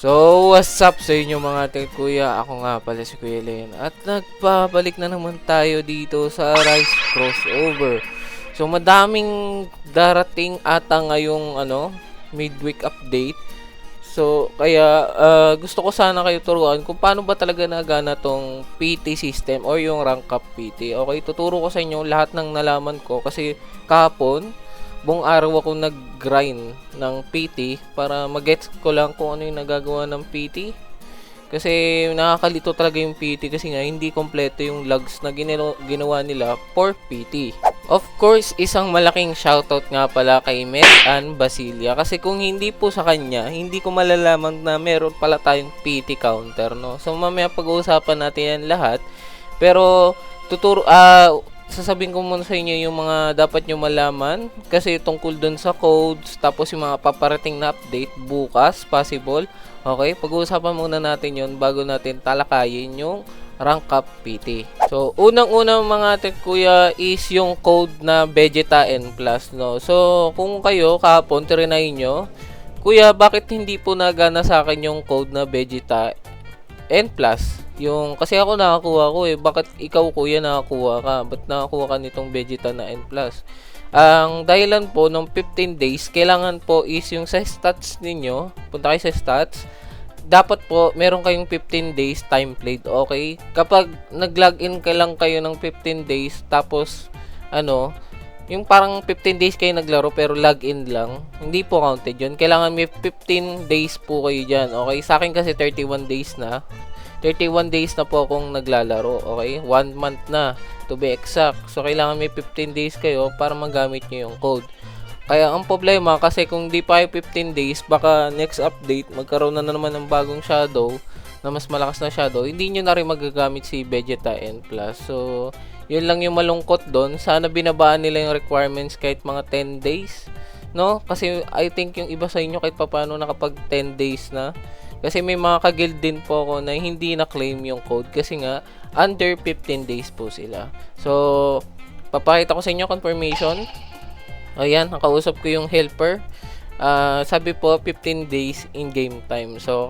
So, what's up sa inyo mga kuya? Ako nga pala si Kuya Len. At nagpabalik na naman tayo dito sa Rise Crossover. So, madaming darating ata ngayong midweek update. So, kaya gusto ko sana kayo turuan kung paano ba talaga nagana tong PT system or yung rank up PT. Okay, tuturo ko sa inyo lahat ng nalaman ko kasi kahapon buong araw ako nag-grind ng PT para mag-gets ko lang kung ano yung nagagawa ng PT. Kasi nakakalito talaga yung PT kasi nga hindi kompleto yung logs na ginawa nila for PT. Of course, isang malaking shoutout nga pala kay Mel Ann Basilia kasi kung hindi po sa kanya, hindi ko malalaman na meron pala tayong PT counter, no? So mamaya pag-uusapan natin yan lahat. Pero sasabihin ko muna sa inyo yung mga dapat nyo malaman kasi tungkol dun sa codes, tapos yung mga paparating na update bukas, possible. Okay, pag-uusapan muna natin yon bago natin talakayin yung rank up PT. So, unang-unang mga kuya is yung code na Vegeta N+, no? So, kung kayo kahapon trinay nyo, kuya, bakit hindi po nagana sa akin yung code na Vegeta N+? Yung, kasi ako nakakuha ko bakit ikaw kuya nakakuha ka? Ba't nakakuha ka nitong Vegeta na N+? Ang dahilan po ng 15 days, kailangan po is yung sa stats ninyo, punta kayo sa stats, dapat po meron kayong 15 days time played, okay? Kapag nag-login ka lang kayo ng 15 days, tapos, yung parang 15 days kayo naglaro pero login lang, hindi po counted yun. Kailangan may 15 days po kayo dyan, okay? Sa akin kasi 31 days na. 31 days na po akong naglalaro, okay? 1 month na, to be exact. So, kailangan may 15 days kayo para magamit nyo yung code. Kaya, ang problema, kasi kung di pa kayo 15 days, baka next update, magkaroon na naman ng bagong shadow, na mas malakas na shadow, hindi nyo na rin magagamit si Vegeta N+. So, yun lang yung malungkot doon. Sana binabaan nila yung requirements kahit mga 10 days, no? Kasi, I think yung iba sa inyo kahit paano nakapag 10 days na. Kasi may mga ka-guild din po ako na hindi na-claim yung code kasi nga under 15 days po sila. So, papakita ko sa inyo confirmation. Ayan, nakausap ko yung helper. Sabi po 15 days in game time. So,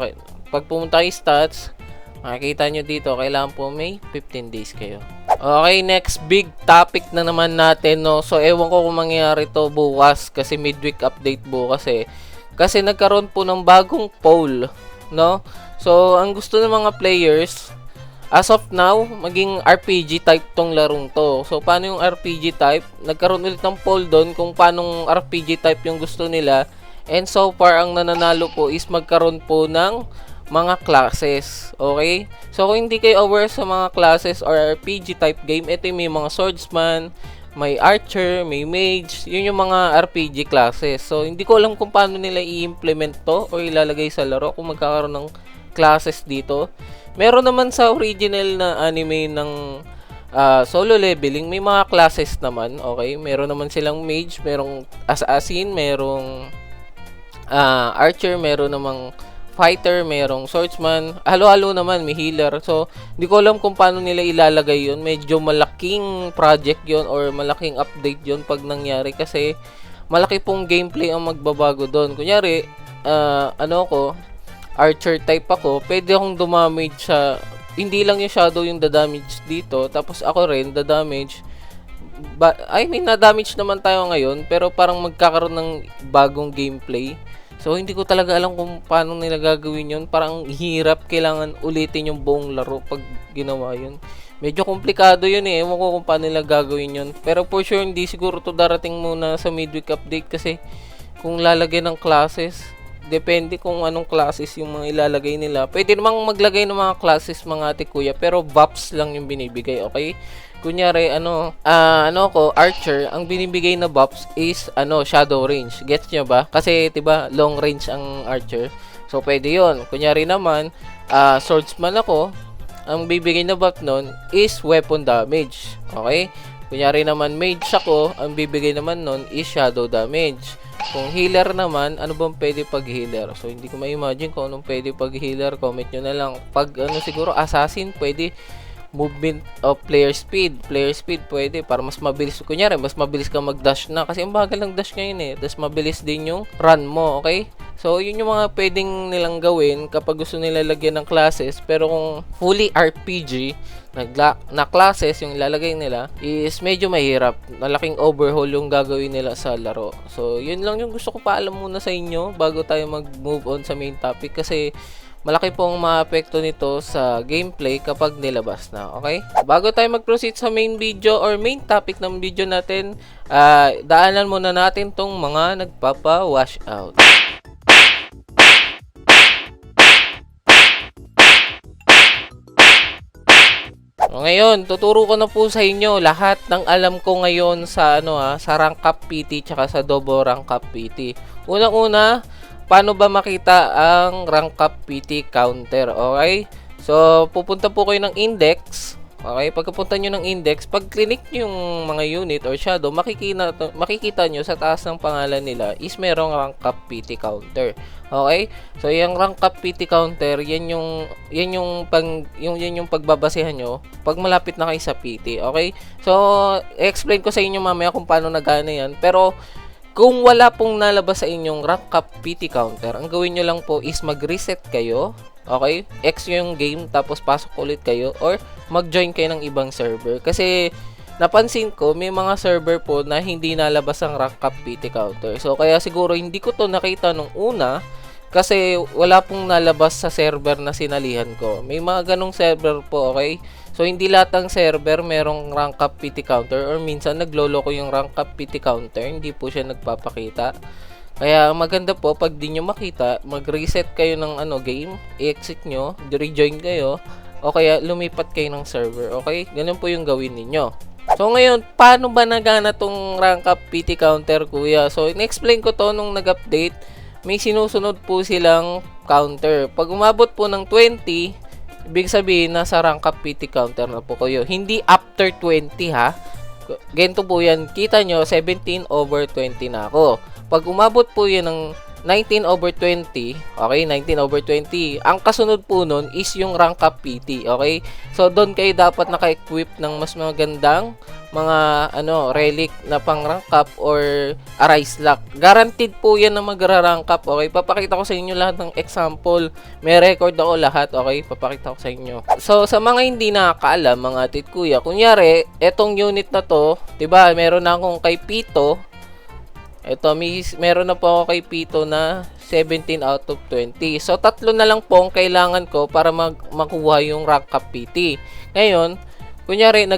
pag pumunta kayo stats, makikita nyo dito, kailangan po may 15 days kayo. Okay, next big topic na naman natin, no? So, ewan ko kung mangyayari to bukas kasi midweek update bukas eh. Kasi nagkaroon po ng bagong poll, no? So, ang gusto ng mga players, as of now, maging RPG type tong larong to. So, paano yung RPG type? Nagkaroon ulit ng poll doon kung paanong RPG type yung gusto nila. And so far, ang nananalo po is magkaroon po ng mga classes. Okay? So, kung hindi kayo aware sa mga classes or RPG type game, ito yung may mga swordsman, may archer, may mage, yun yung mga RPG classes. So, hindi ko alam kung paano nila i-implement to o ilalagay sa laro kung magkakaroon ng classes dito. Meron naman sa original na anime ng solo leveling, may mga classes naman, okay? Meron naman silang mage, merong assassin, merong archer, meron namang fighter, merong swordsman, halo-halo naman, may healer. So, hindi ko alam kung paano nila ilalagay yun. Medyo malaking project yun or malaking update yun pag nangyari kasi malaki pong gameplay ang magbabago doon. Kunyari, archer type ako, pwede akong dumamage sa, hindi lang yung shadow yung dadamage dito, tapos ako rin, dadamage. Na-damage naman tayo ngayon, pero parang magkakaroon ng bagong gameplay. So, hindi ko talaga alam kung paano nila gagawin yun. Parang hirap, kailangan ulitin yung buong laro pag ginawa yun. Medyo komplikado yun eh. Ewan ko kung paano nila gagawin yun. Pero for sure, hindi siguro to darating muna sa midweek update kasi kung lalagyan ng classes, depende kung anong classes yung mga ilalagay nila. Pwede namang maglagay ng mga classes mga ate kuya, pero buffs lang yung binibigay, okay? Kunyari, archer, ang binibigay na buffs is, shadow range. Gets nyo ba? Kasi, diba, long range ang archer. So, pwede yon. Kunyari naman, swordsman ako, ang bibigay na buff nun is weapon damage. Okay? Kunyari naman, mage ako, ang bibigay naman nun is shadow damage. Kung healer naman, ano bang pwede pag healer? So, hindi ko ma-imagine kung anong pwede pag healer. Comment nyo na lang. Pag, siguro, assassin, pwede movement of player speed. Player speed pwede para mas mabilis. Kunyari, mas mabilis ka mag-dash na kasi ang bagal ng dash ngayon eh. Tapos mabilis din yung run mo, okay? So, yun yung mga pwedeng nilang gawin kapag gusto nila lagyan ng classes. Pero kung fully RPG na classes yung ilalagay nila is medyo mahirap. Malaking overhaul yung gagawin nila sa laro. So, yun lang yung gusto ko paalam muna sa inyo bago tayo mag-move on sa main topic kasi malaki pong maapekto nito sa gameplay kapag nilabas na, okay? Bago tayo mag-proceed sa main video or main topic ng video natin, daanan muna natin tong mga nagpapa-wash out. Ngayon, tuturo ko na po sa inyo lahat ng alam ko ngayon sa sa rank up PT tsaka sa double rank up PT. Unang-una, paano ba makita ang rank up PT counter? Okay? So, pupunta po kayo ng index. Okay? Pagkapunta nyo ng index, pag click nyo yung mga unit or shadow, makikita nyo sa taas ng pangalan nila is merong rank up PT counter. Okay? So, yung rank up PT counter, yan yung pagbabasehan nyo pag malapit na kayo sa PT. Okay? So, explain ko sa inyo mamaya kung paano nagana yan. Pero, kung wala pong nalabas sa inyong rank up PT counter, ang gawin nyo lang po is mag-reset kayo. Okay? X yung game, tapos pasok ulit kayo or mag-join kayo ng ibang server. Kasi napansin ko, may mga server po na hindi nalabas ang rank up PT counter. So, kaya siguro hindi ko to nakita nung una kasi wala pong nalabas sa server na sinalihan ko. May mga ganong server po, okay? So, hindi lahat ng server merong rank up PT counter or minsan nagloloko yung rank up PT counter. Hindi po siya nagpapakita. Kaya maganda po pag di nyo makita, mag-reset kayo ng game, i-exit nyo, rejoin kayo, o kaya lumipat kayo ng server. Okay? Ganun po yung gawin ninyo. So ngayon, paano ba nagana tong rank up PT counter, kuya? So, in-explain ko to nung nag-update. May sinusunod po silang counter. Pag umabot po ng 20, ibig sabihin nasa rank up PT counter na po kayo. Hindi after 20 ha. Ganito po yan. Kita nyo, 17 over 20 na ako. Pag umabot po yan ng 19 over 20, okay, 19 over 20, ang kasunod po nun is yung rank up PT, okay? So, doon kayo dapat naka-equip ng mas magandang mga relic na pang rank up or arise lock. Guaranteed po yan na magra-rank up, okay? Papakita ko sa inyo lahat ng example. May record ako lahat, okay? Papakita ko sa inyo. So, sa mga hindi nakakaalam, mga tit kuya, kunyari, etong unit na to, 'di ba? Meron na akong kay Pito. Ito, meron na po ako kay Pito na 17 out of 20. So, tatlo na lang po ang kailangan ko para makuha yung rank up PT. Ngayon, kunyari,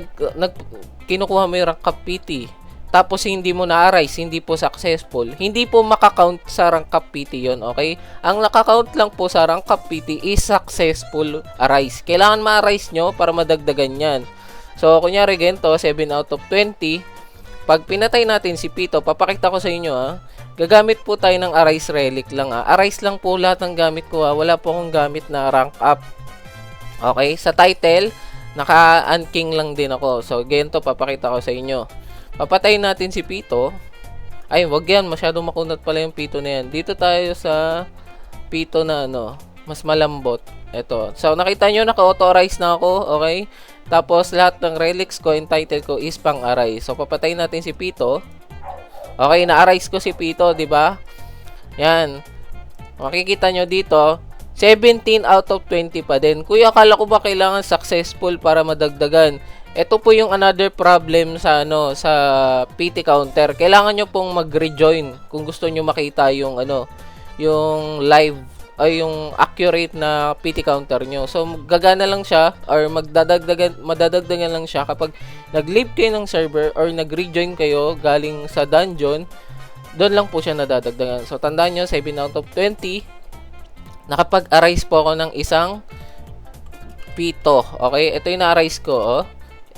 kinukuha mo yung rank up PT. Tapos, hindi mo na-arise, hindi po successful. Hindi po makakount sa rank up PT yon, okay? Ang nakakount lang po sa rank up PT is successful arise. Kailangan ma-arise nyo para madagdagan yan. So, kunyari, ganito, 7 out of 20. Pag pinatay natin si Pito, papakita ko sa inyo gagamit po tayo ng Arise Relic lang Arise lang po lahat ng gamit ko Wala po akong gamit na rank up. Okay, sa title, naka-unking lang din ako. So, ganito papakita ko sa inyo. Papatayin natin si Pito. Ay, wag yan. Masyadong makunat pala yung Pito na yan. Dito tayo sa Pito na mas malambot. Ito. So, nakita nyo, naka-authorize na ako. Okay? Tapos, lahat ng relics ko and title ko is pang-arise. So, papatayin natin si Pito. Okay, na-arise ko si Pito, di ba? Yan. Makikita nyo dito, 17 out of 20 pa din. Kuya, akala ko ba kailangan successful para madagdagan? Ito po yung another problem sa sa PT counter. Kailangan nyo pong mag-rejoin kung gusto nyo makita yung yung live ay yung accurate na PT counter nyo. So, gagana lang siya or madadagdagan lang siya kapag nag-leave kayo ng server or nag-rejoin kayo galing sa dungeon. Doon lang po siya nadadagdagan. So, tandaan nyo, 7 out of 20. Nakapag-arise po ako ng isang Pito. Okay? Ito yung na-arise ko.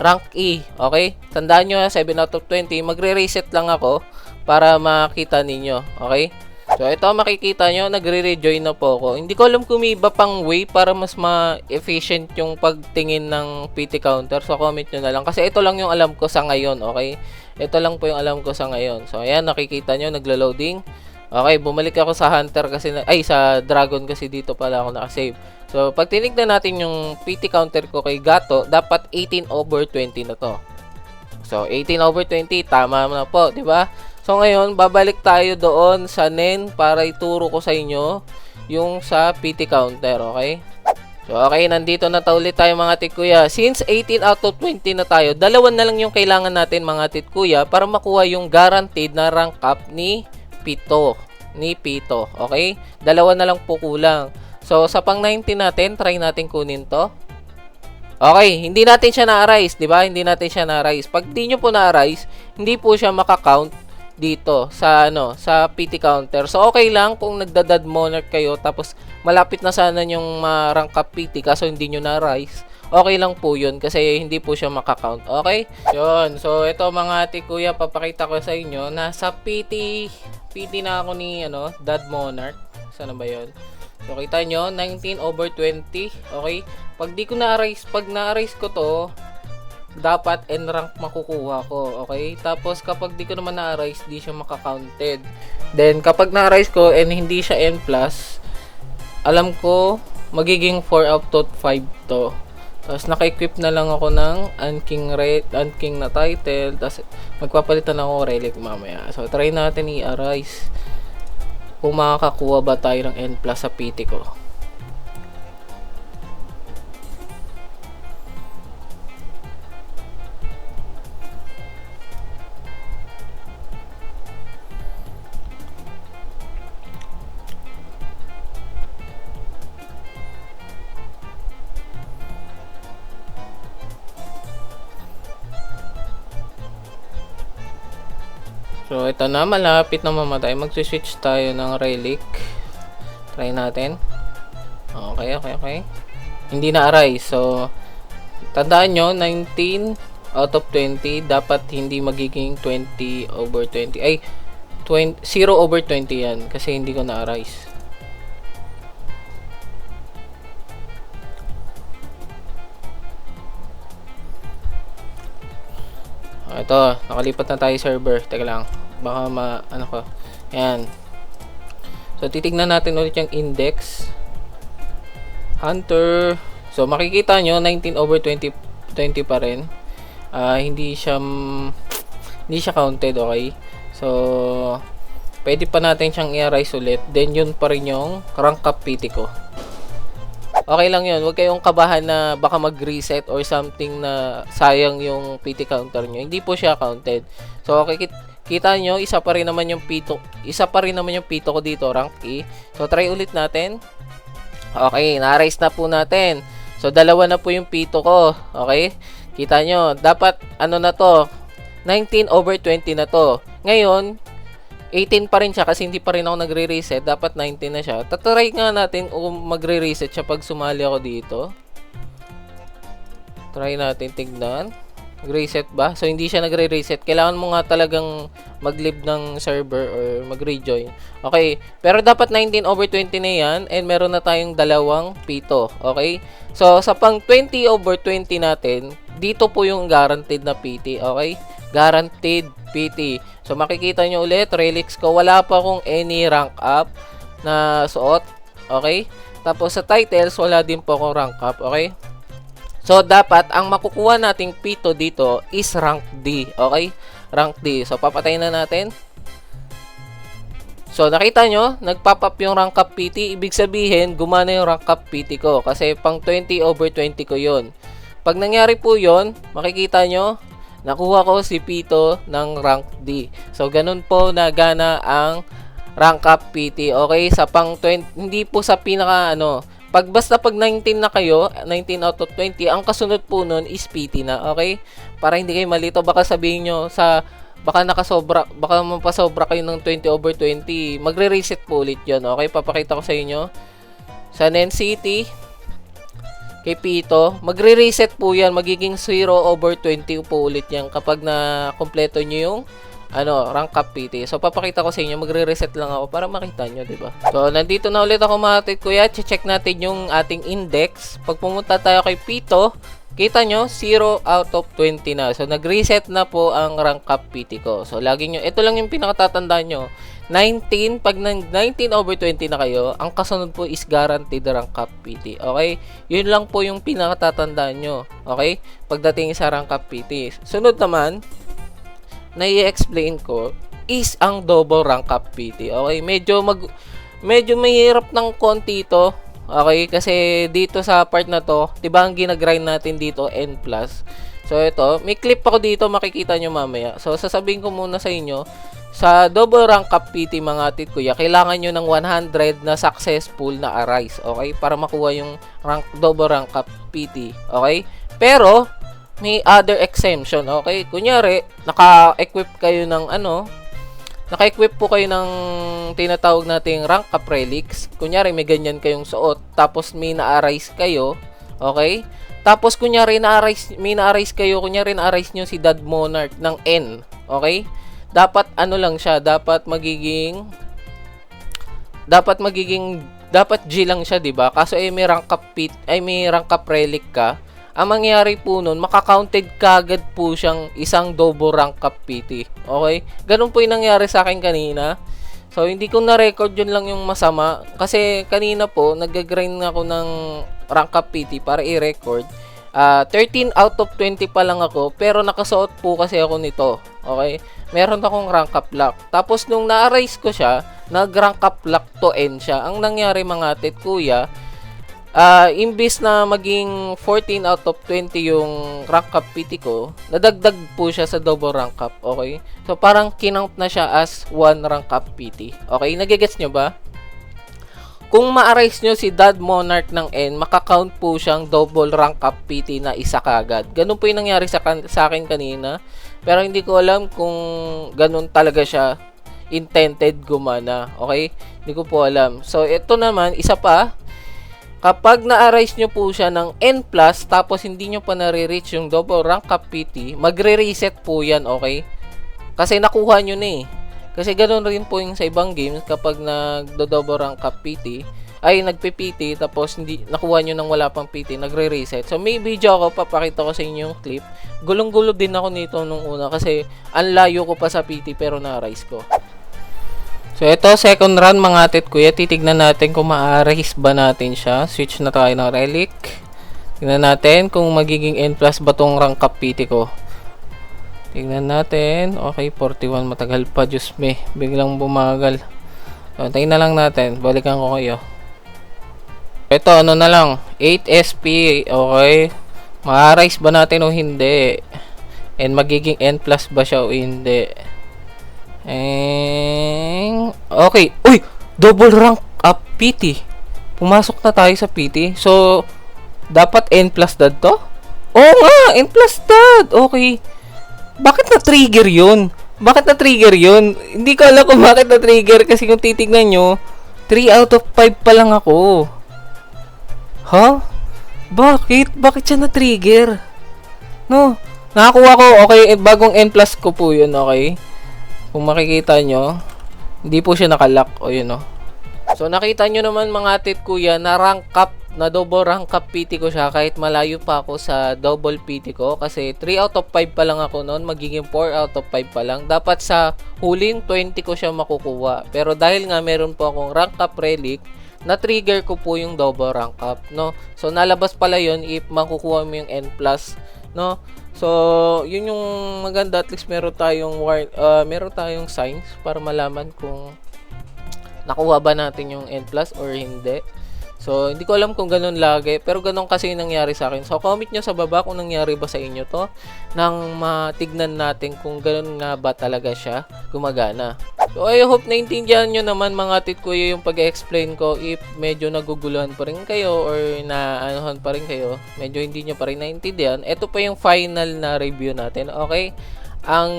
Rank E. Okay? Tandaan nyo, 7 out of 20. Magre-reset lang ako para makita ninyo. Okay? So, ito makikita nyo, nagre-rejoin na po ako. Hindi ko alam kung may iba pang way para mas ma-efficient yung pagtingin ng PT counter. So, comment nyo na lang. Kasi ito lang yung alam ko sa ngayon, okay? Ito lang po yung alam ko sa ngayon. So, ayan, nakikita nyo, naglo-loading. Okay, bumalik ako sa Hunter kasi, sa Dragon kasi dito pala ako nakasave. So, pag tinignan natin yung PT counter ko kay Gato, dapat 18/20 na to. So, 18/20, tama na po, di ba? So, ngayon, babalik tayo doon sa NEN para ituro ko sa inyo yung sa PT counter, okay? So, okay, nandito na ulit tayo mga titkuya. Since 18/20 na tayo, dalawa na lang yung kailangan natin mga titkuya para makuha yung guaranteed na rank up ni Pito. Okay? Dalawa na lang po kulang. So, sa pang 19 natin, try natin kunin to. Okay, hindi natin siya na-arise, di ba? Hindi natin siya na-arise. Pag di nyo po na-arise, hindi po siya maka-count dito sa sa PT counter. So okay lang kung nagdadad monarch kayo tapos malapit na sana yung rank up PT kaso hindi nyo na-rise. Okay lang po 'yun kasi hindi po siya maka-count. Okay? 'Yun. So ito mga ate kuya, papakita ko sa inyo na sa PT na ako ni dad monarch. Sana ba 'yon? So kita nyo 19/20. Okay? Pag di ko na-arise, pag na-arise ko to, dapat N rank makukuha ko, okay? Tapos kapag di ko naman na-arise, di siya maka-counted. Then kapag na-arise ko and hindi siya N+, alam ko magiging 4 out of 5 to. Tapos naka-equip na lang ako ng Unking na title, tapos magpapalitan ako relic mamaya. So try natin i-arise kung makakakuha ba tayo ng N+ sa PT ko. So, ito na, malapit na mamatay. Mag-switch tayo ng relic. Try natin. Okay. Hindi na-arise. So, tandaan nyo, 19/20. Dapat hindi magiging 20/20. Ay, 0/20 yan. Kasi hindi ko na-arise. Ito, nakalipat na tayo server. Teka lang. Baka ano ko. Ayan. So, titignan natin ulit yung index. Hunter. So, makikita nyo, 19/20 pa rin. Hindi siya counted, okay? So, pwede pa natin siyang i-arise ulit. Then, yun pa rin yung rank up PT ko. Okay lang yun. Huwag kayong kabahan na baka mag-reset or something na sayang yung PT counter nyo. Hindi po siya counted. So, okay, kita nyo, isa pa rin naman yung pito ko dito, rank E. So, try ulit natin. Okay, na-raise na po natin. So, dalawa na po yung pito ko. Okay? Kita nyo, dapat, na to, 19/20 na to. Ngayon, 18 pa rin siya kasi hindi pa rin ako nagre-reset. Dapat 19 na siya. Tatry nga natin kung magre-reset siya pag sumali ako dito. Try natin tignan. Nag-reset ba? So, hindi siya nagre-reset. Kailangan mo nga talagang mag-leave ng server or mag-rejoin. Okay. Pero dapat 19/20 na yan. And meron na tayong dalawang pito. Okay. So, sa pang 20/20 natin, dito po yung guaranteed na PT. Okay. Guaranteed PT. So, makikita nyo ulit, relics ko, wala pa akong any rank up na suot. Okay? Tapos, sa titles, wala din po akong rank up. Okay? So, dapat, ang makukuha nating pito dito is rank D. Okay? Rank D. So, papatayin na natin. So, nakita nyo, nagpop-up yung rank up PT. Ibig sabihin, gumana yung rank up PT ko. Kasi, pang 20/20 ko yun. Pag nangyari po yun, makikita nyo, nakuha ko si Pito ng rank D. So, ganun po nagana ang rank up PT. Okay? Sa pang 20, hindi po sa pinaka basta pag 19 na kayo, 19/20, ang kasunod po nun is PT na. Okay? Para hindi kayo malito. Baka sabihin nyo baka mapasobra kayo ng 20/20. Magre-reset po ulit yun. Okay? Papakita ko sa inyo. Sa NEN City, kay Pito, magre-reset po yan. Magiging 0/20 po ulit yan kapag na kompleto nyo yung rank up PT. So, papakita ko sa inyo. Magre-reset lang ako para makita nyo, diba? So, nandito na ulit ako mga kuya. Check natin yung ating index. Pag pumunta tayo kay Pito, kita nyo, 0/20 na. So, nag-reset na po ang rank up PT ko. So, lagi nyo, ito lang yung pinakatatandaan nyo. 19, pag 19 over 20 na kayo, ang kasunod po is guaranteed rank up PT. Okay? Yun lang po yung pinakatatandaan nyo. Okay? Pagdating sa rank up PT. Sunod naman, na i-explain ko is ang double rank up PT. Okay? Medyo mahirap ng konti ito. Okay? Kasi dito sa part na to, 'di ba ang ginagrind natin dito N+. So ito, may clip ako dito, makikita nyo mamaya. So sasabihin ko muna sa inyo, sa double rank up PT mga tit kuya, kailangan nyo ng 100 na successful na arise, okay? Para makuha yung double rank up PT, okay? Pero may other exemption, okay? Kunyari, naka-equip kayo ng naka-equip po kayo ng tinatawag nating rank up relics. Kunyari, may ganyan kayong suot, tapos may na-arise kayo, okay? Tapos kunyari may na-arise kayo, kunyari na-arise nyo si Dad Monarch ng N, okay? Dapat lang siya, dapat magiging G lang siya, 'di ba? Kaso may rank up relic ka. Ang mangyayari po nun, maka-counted kagad po siyang isang double rank up PT. Okay? Ganun po 'yung nangyari sa akin kanina. So hindi ko na-record, yun lang yung masama kasi kanina po nag-grind ako ng rank up PT para i-record. 13 out of 20 pa lang ako, pero nakasuot po kasi ako nito. Okay? Meron akong rank up lock. Tapos nung na-arise ko siya, nag-rank up lock to N siya. Ang nangyari mga tit kuya, imbis na maging 14 out of 20 yung rank up PT ko, nadagdag po siya sa double rank up. Okay? So parang kinount na siya as 1 rank up PT. Okay? Nagigets nyo ba? Kung ma-arise nyo si Dad Monarch ng N, makakount po siyang double rank up PT na isa kagad. Ganun po yung nangyari sa akin kanina. Pero hindi ko alam kung ganun talaga siya intended gumana. Okay? Hindi ko po alam. So, ito naman, isa pa. Kapag na-arise nyo po siya ng N+, tapos hindi nyo pa nare-reach yung double rank up PT, magre-reset po yan, okay? Kasi nakuha nyo na eh. Kasi ganoon rin po yung sa ibang games kapag nagdo-double rank up PT, ay nagpi-PT tapos hindi nakuha nyo nang wala pang PT, nagre-reset. So may video ako, papakita ko sa inyo yung clip. Gulong-gulo din ako nito nung una kasi ang layo ko pa sa PT pero na-rise ko. So ito, second run mga tit kuya, titignan natin kung ma-arise ba natin siya. Switch na tayo ng relic. Tingnan natin kung magiging N+ ba tong rank up PT ko. Tingnan natin. Okay, 41. Matagal pa. Diyos me. Biglang bumagal. So, tayo na lang natin. Balikan ko kayo. Ito, na lang. 8 SP. Okay. Ma-arise ba natin o hindi? And magiging N+ ba siya o hindi? Okay. Uy! Double rank up PT. Pumasok na tayo sa PT. So, dapat N+ dad to? Oo nga! N+ dad! Okay. Bakit na-trigger yun? Hindi ko alam kung bakit na-trigger kasi kung titignan nyo, 3 out of 5 pa lang ako. Ha? Bakit? Bakit siya na-trigger? No? Nakakuha ko, okay, bagong N+ ko po yun, okay? Kung makikita nyo, hindi po siya nakalock, o yun, no? So, nakita nyo naman mga tit kuya, na double rank up PT ko siya kahit malayo pa ako sa double PT ko kasi 3 out of 5 pa lang ako noon, magiging 4 out of 5 pa lang. Dapat sa huling 20 ko siya makukuha. Pero dahil nga meron po akong rank up relic, na-trigger ko po yung double rank up, no? So nalabas pala yun if makukuha mo yung N+, no? So yun yung maganda, at least meron tayong signs para malaman kung nakuha ba natin yung N+ or hindi. So, hindi ko alam kung ganun lagi, pero ganun kasi yung nangyari sa akin. So, comment nyo sa baba kung nangyari ba sa inyo to, nang matignan natin kung ganun nga ba talaga siya gumagana. So, I hope naintindihan nyo naman mga tit kuya yung pag-explain ko. If medyo naguguluhan pa rin kayo or naanuhan pa rin kayo, medyo hindi nyo pa rin naintindihan, ito pa yung final na review natin, okay? Ang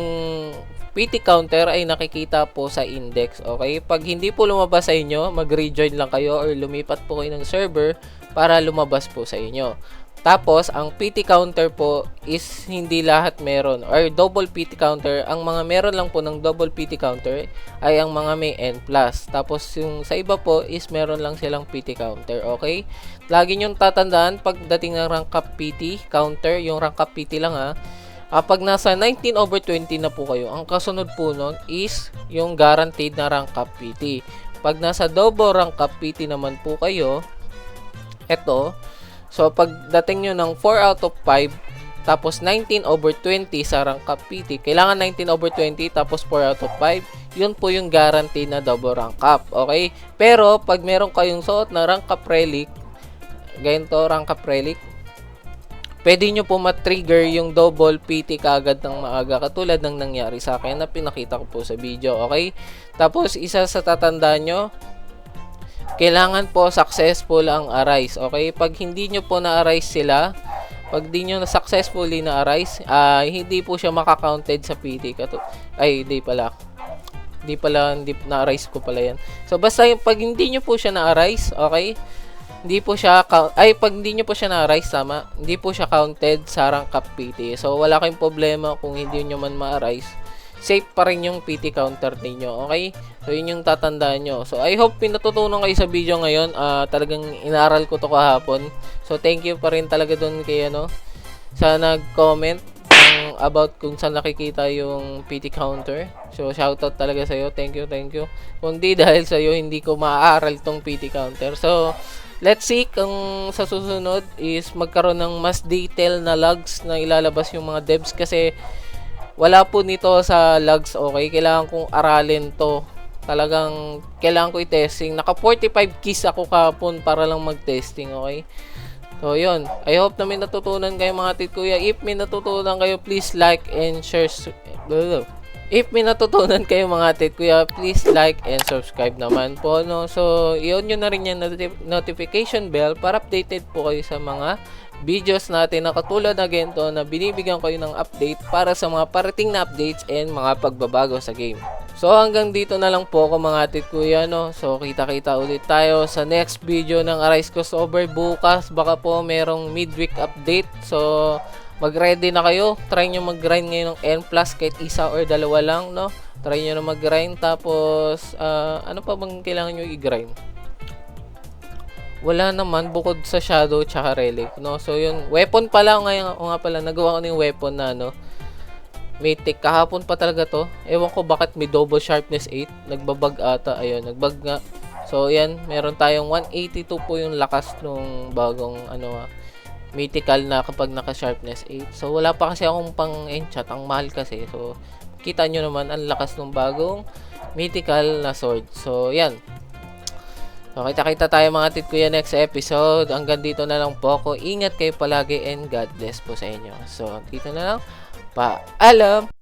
PT counter ay nakikita po sa index, okay? Pag hindi po lumabas sa inyo, mag-rejoin lang kayo or lumipat po kayo ng server para lumabas po sa inyo. Tapos, ang PT counter po is hindi lahat meron or double PT counter. Ang mga meron lang po ng double PT counter ay ang mga may N+. Tapos, yung sa iba po is meron lang silang PT counter, okay? Lagi nyong tatandaan pagdating ng rank up PT counter, yung rank up PT lang ha, Pag nasa 19/20 na po kayo, ang kasunod po nun is yung guaranteed na rank up PT. Pag nasa double rank up PT naman po kayo, eto, so pagdating nyo ng 4 out of 5, tapos 19/20 sa rank up PT, kailangan 19/20 tapos 4 out of 5, yun po yung guarantee na double rank up, okay? Pero pag meron kayong suot na rank up relic, ganito rank up relic, pwede nyo po matrigger yung double PT kaagad ng maaga, katulad ng nangyari sa akin na pinakita ko po sa video, okay? Tapos isa sa tatandaan nyo, kailangan po successful ang arise, okay? Pag hindi nyo po na-arise sila, pag di nyo na successfully na-arise, hindi po siya makakounted sa PT. Hindi na-arise ko pala yan. So, basta yung pag hindi nyo po siya na-arise, okay? Pag hindi nyo po siya na-arise, tama, hindi po siya counted sa rank up PT. So, wala kayong problema kung hindi nyo man ma-arise. Safe pa rin yung PT counter ninyo, okay? So, yun yung tatandaan nyo. So, I hope pinatutunan kayo sa video ngayon. Talagang inaral ko to kahapon. So, thank you pa rin talaga dun kay sa nag-comment about kung saan nakikita yung PT counter. So, shoutout talaga sa'yo. Thank you. Kung di dahil sa'yo, hindi ko maaaral tong PT counter. So, let's see kung sa susunod is magkaroon ng mas detail na logs na ilalabas yung mga devs kasi wala po nito sa logs, okay? Kailangan kong aralin to. Talagang kailangan ko i-testing. Naka 45 keys ako kahapon para lang mag-testing, okay? So, yun. I hope na may natutunan kayo mga titkuya. If may natutunan kayo, please like and share. If may natutunan kayo mga titkuya, please like and subscribe naman po, no? So, yun na rin yung notification bell para updated po kayo sa mga videos natin na katulad na ganito na binibigyan kayo ng update para sa mga parating na updates and mga pagbabago sa game. So hanggang dito na lang po ako mga titkuya, no? So kita-kita ulit tayo sa next video ng Arise Crossover bukas. Baka po merong midweek update. So mag-ready na kayo. Try nyo mag-grind ngayon ng N+, kahit isa or dalawa lang, no? Try nyo na mag-grind. Tapos ano pa bang kailangan nyo i-grind? Wala naman bukod sa shadow tsaka relic, no? So yun, weapon pala ngayon, nga pala nagawa ko ng weapon na mythic kahapon pa talaga to. Ewan ko bakit may double sharpness 8, nagbabag ata, ayun, nagbag nga. So yan, meron tayong 182 po yung lakas nung bagong mythical na kapag naka sharpness 8. So wala pa kasi akong pang enchant, ang mahal kasi. So kita nyo naman ang lakas nung bagong mythical na sword. So yan. So, kita-kita tayo mga titkuya next episode. Hanggang dito na lang po ako. Ingat kayo palagi and God bless po sa inyo. So, dito na lang. Paalam!